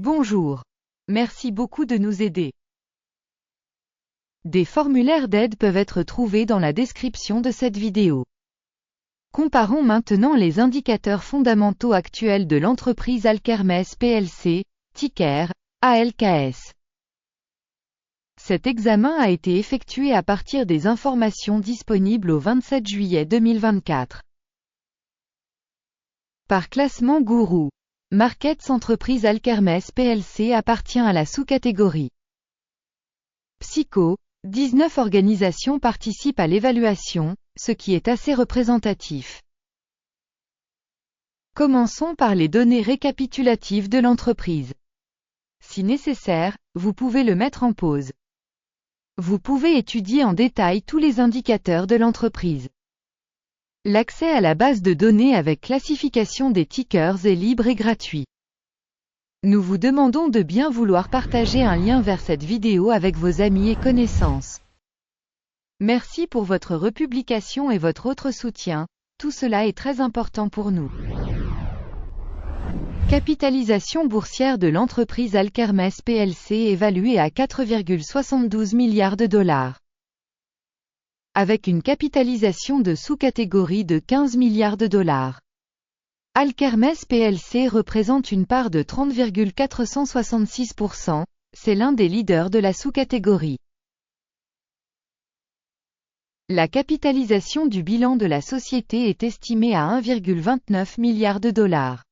Bonjour. Merci beaucoup de nous aider. Des formulaires d'aide peuvent être trouvés dans la description de cette vidéo. Comparons maintenant les indicateurs fondamentaux actuels de l'entreprise Alkermes plc, ticker ALKS. Cet examen a été effectué à partir des informations disponibles au 27 juillet 2024. Par classement Gourou. Markets Entreprise Alkermes plc appartient à la sous-catégorie Psycho. 19 organisations participent à l'évaluation, ce qui est assez représentatif. Commençons par les données récapitulatives de l'entreprise. Si nécessaire, vous pouvez le mettre en pause. Vous pouvez étudier en détail tous les indicateurs de l'entreprise. L'accès à la base de données avec classification des tickers est libre et gratuit. Nous vous demandons de bien vouloir partager un lien vers cette vidéo avec vos amis et connaissances. Merci pour votre republication et votre autre soutien, tout cela est très important pour nous. Capitalisation boursière de l'entreprise Alkermes plc évaluée à 4,72 milliards de dollars. Avec une capitalisation de sous-catégorie de 15 milliards de dollars. Alkermes plc représente une part de 30,466%, c'est l'un des leaders de la sous-catégorie. La capitalisation du bilan de la société est estimée à 1,29 milliard de dollars.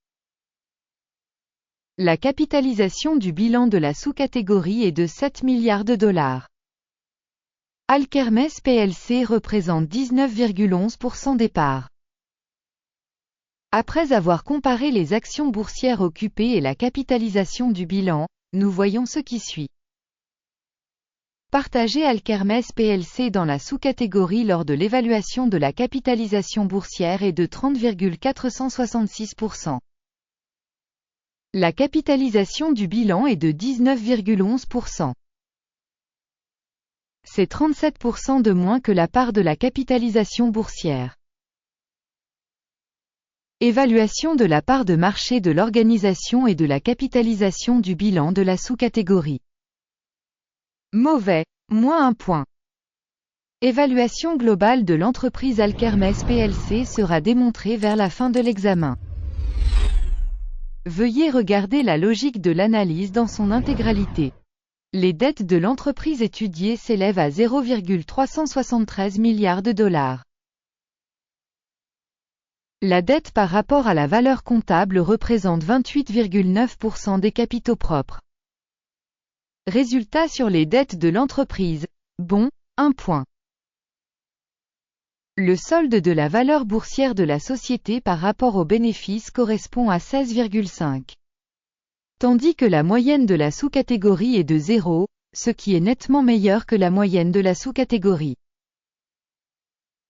La capitalisation du bilan de la sous-catégorie est de 7 milliards de dollars. Alkermes plc représente 19,11% des parts. Après avoir comparé les actions boursières occupées et la capitalisation du bilan, nous voyons ce qui suit. Partager Alkermes plc dans la sous-catégorie lors de l'évaluation de la capitalisation boursière est de 30,466%. La capitalisation du bilan est de 19,11%. C'est 37% de moins que la part de la capitalisation boursière. Évaluation de la part de marché de l'organisation et de la capitalisation du bilan de la sous-catégorie. Mauvais, moins 1 point. Évaluation globale de l'entreprise Alkermes plc sera démontrée vers la fin de l'examen. Veuillez regarder la logique de l'analyse dans son intégralité. Les dettes de l'entreprise étudiée s'élèvent à 0,373 milliards de dollars. La dette par rapport à la valeur comptable représente 28,9% des capitaux propres. Résultat sur les dettes de l'entreprise. Bon, 1 point. Le solde de la valeur boursière de la société par rapport aux bénéfices correspond à 16,5. Tandis que la moyenne de la sous-catégorie est de 0, ce qui est nettement meilleur que la moyenne de la sous-catégorie.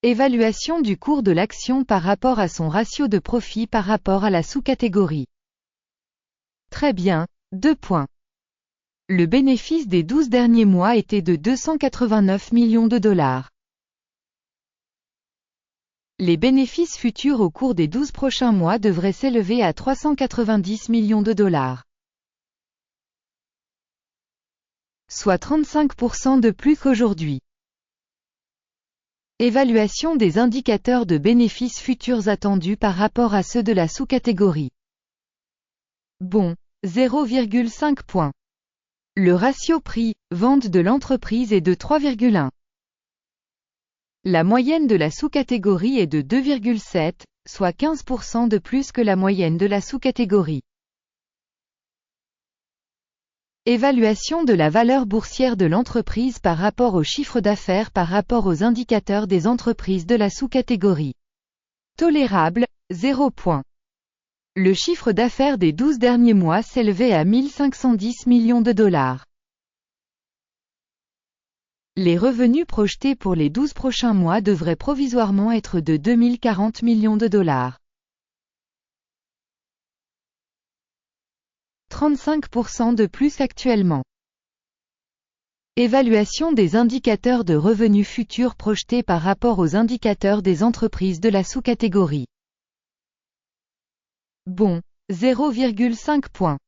Évaluation du cours de l'action par rapport à son ratio de profit par rapport à la sous-catégorie. Très bien, 2 points. Le bénéfice des 12 derniers mois était de 289 millions de dollars. Les bénéfices futurs au cours des 12 prochains mois devraient s'élever à 390 millions de dollars. Soit 35% de plus qu'aujourd'hui. Évaluation des indicateurs de bénéfices futurs attendus par rapport à ceux de la sous-catégorie. Bon, 0,5 points. Le ratio prix-vente de l'entreprise est de 3,1. La moyenne de la sous-catégorie est de 2,7, soit 15% de plus que la moyenne de la sous-catégorie. Évaluation de la valeur boursière de l'entreprise par rapport au chiffre d'affaires par rapport aux indicateurs des entreprises de la sous-catégorie. Tolérable, 0 point. Le chiffre d'affaires des 12 derniers mois s'élevait à 1510 millions de dollars. Les revenus projetés pour les 12 prochains mois devraient provisoirement être de 2040 millions de dollars. 35% de plus qu'actuellement. Évaluation des indicateurs de revenus futurs projetés par rapport aux indicateurs des entreprises de la sous-catégorie. Bon, 0,5 points.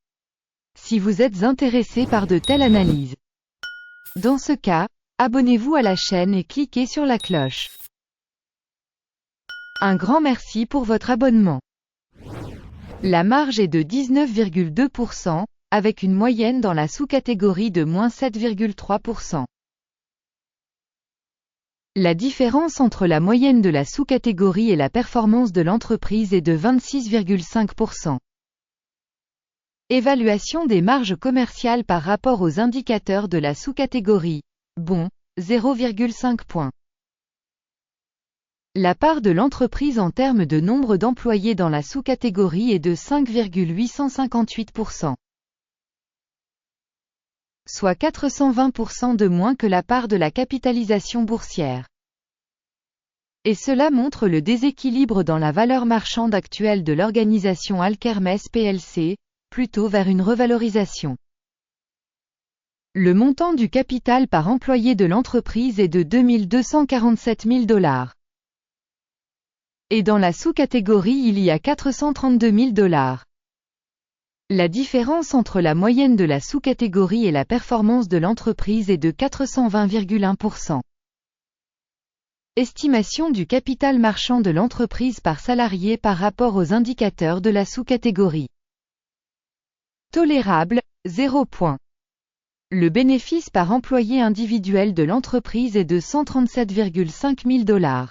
si vous êtes intéressé par de telles analyses. Dans ce cas, abonnez-vous à la chaîne et cliquez sur la cloche. Un grand merci pour votre abonnement. La marge est de 19,2%, avec une moyenne dans la sous-catégorie de -7,3%. La différence entre la moyenne de la sous-catégorie et la performance de l'entreprise est de 26,5%. Évaluation des marges commerciales par rapport aux indicateurs de la sous-catégorie. Bon, 0,5 points. La part de l'entreprise en termes de nombre d'employés dans la sous-catégorie est de 5,858%. Soit 420% de moins que la part de la capitalisation boursière. Et cela montre le déséquilibre dans la valeur marchande actuelle de l'organisation Alkermes plc, plutôt vers une revalorisation. Le montant du capital par employé de l'entreprise est de 2 247 000 $. Et dans la sous-catégorie il y a 432 000 $. La différence entre la moyenne de la sous-catégorie et la performance de l'entreprise est de 420,1%. Estimation du capital marchand de l'entreprise par salarié par rapport aux indicateurs de la sous-catégorie. Tolérable, 0 points. Le bénéfice par employé individuel de l'entreprise est de 137,5 000 $.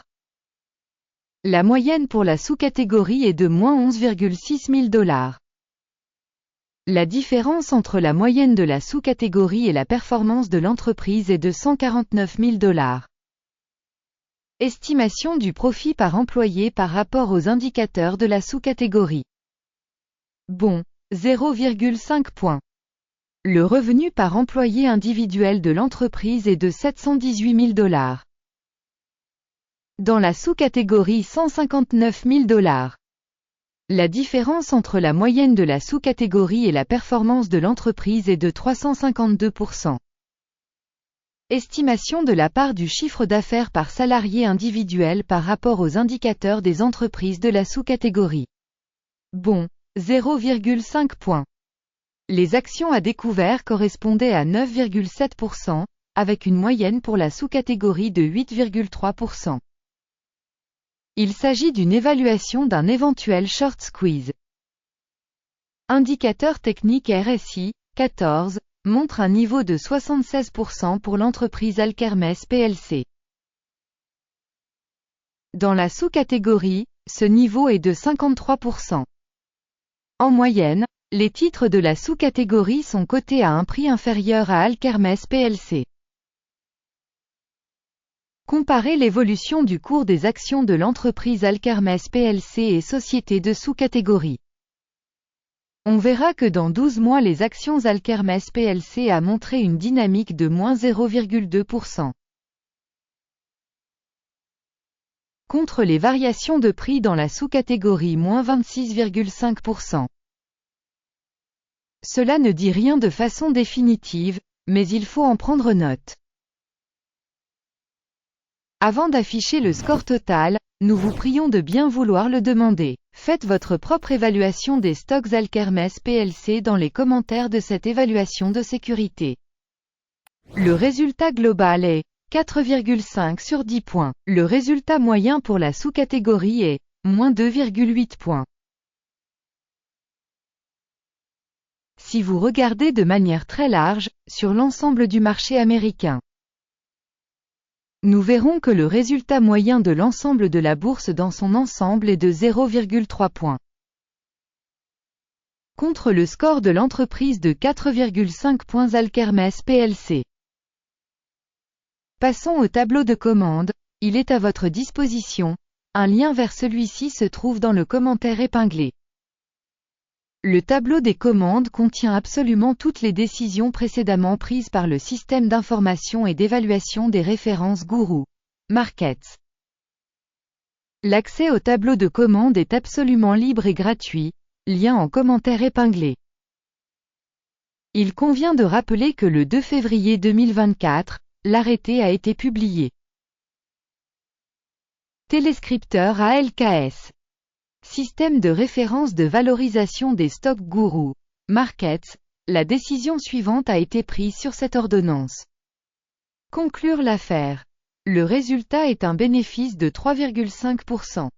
La moyenne pour la sous-catégorie est de -11,6 000 $. La différence entre la moyenne de la sous-catégorie et la performance de l'entreprise est de 149 000 $. Estimation du profit par employé par rapport aux indicateurs de la sous-catégorie. Bon, 0,5 points. Le revenu par employé individuel de l'entreprise est de 718 000 $. Dans la sous-catégorie 159 000 $. La différence entre la moyenne de la sous-catégorie et la performance de l'entreprise est de 352%. Estimation de la part du chiffre d'affaires par salarié individuel par rapport aux indicateurs des entreprises de la sous-catégorie. Bon, 0,5 points. Les actions à découvert correspondaient à 9,7%, avec une moyenne pour la sous-catégorie de 8,3%. Il s'agit d'une évaluation d'un éventuel short squeeze. Indicateur technique RSI, 14, montre un niveau de 76% pour l'entreprise Alkermes plc. Dans la sous-catégorie, ce niveau est de 53%. En moyenne, les titres de la sous-catégorie sont cotés à un prix inférieur à Alkermes plc. Comparez l'évolution du cours des actions de l'entreprise Alkermes plc et sociétés de sous-catégorie. On verra que dans 12 mois les actions Alkermes plc a montré une dynamique de -0,2%. Contre les variations de prix dans la sous-catégorie -26,5%. Cela ne dit rien de façon définitive, mais il faut en prendre note. Avant d'afficher le score total, nous vous prions de bien vouloir le demander. Faites votre propre évaluation des stocks Alkermes plc dans les commentaires de cette évaluation de sécurité. Le résultat global est 4,5 sur 10 points. Le résultat moyen pour la sous-catégorie est -2,8 points. Si vous regardez de manière très large, sur l'ensemble du marché américain, nous verrons que le résultat moyen de l'ensemble de la bourse dans son ensemble est de 0,3 points. Contre le score de l'entreprise de 4,5 points Alkermes plc. Passons au tableau de commande, il est à votre disposition, un lien vers celui-ci se trouve dans le commentaire épinglé. Le tableau des commandes contient absolument toutes les décisions précédemment prises par le système d'information et d'évaluation des références Guru Markets. L'accès au tableau de commande est absolument libre et gratuit, lien en commentaire épinglé. Il convient de rappeler que le 2 février 2024, l'arrêté a été publié. Téléscripteur ALKS. Système de référence de valorisation des stocks Guru Markets, La décision suivante a été prise sur cette ordonnance. Conclure l'affaire. Le résultat est un bénéfice de 3,5%.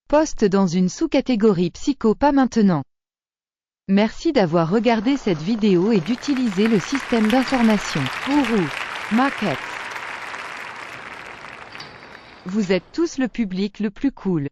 Poste dans une sous-catégorie psycho pas maintenant. Merci d'avoir regardé cette vidéo et d'utiliser le système d'information Guru Markets. Vous êtes tous le public le plus cool.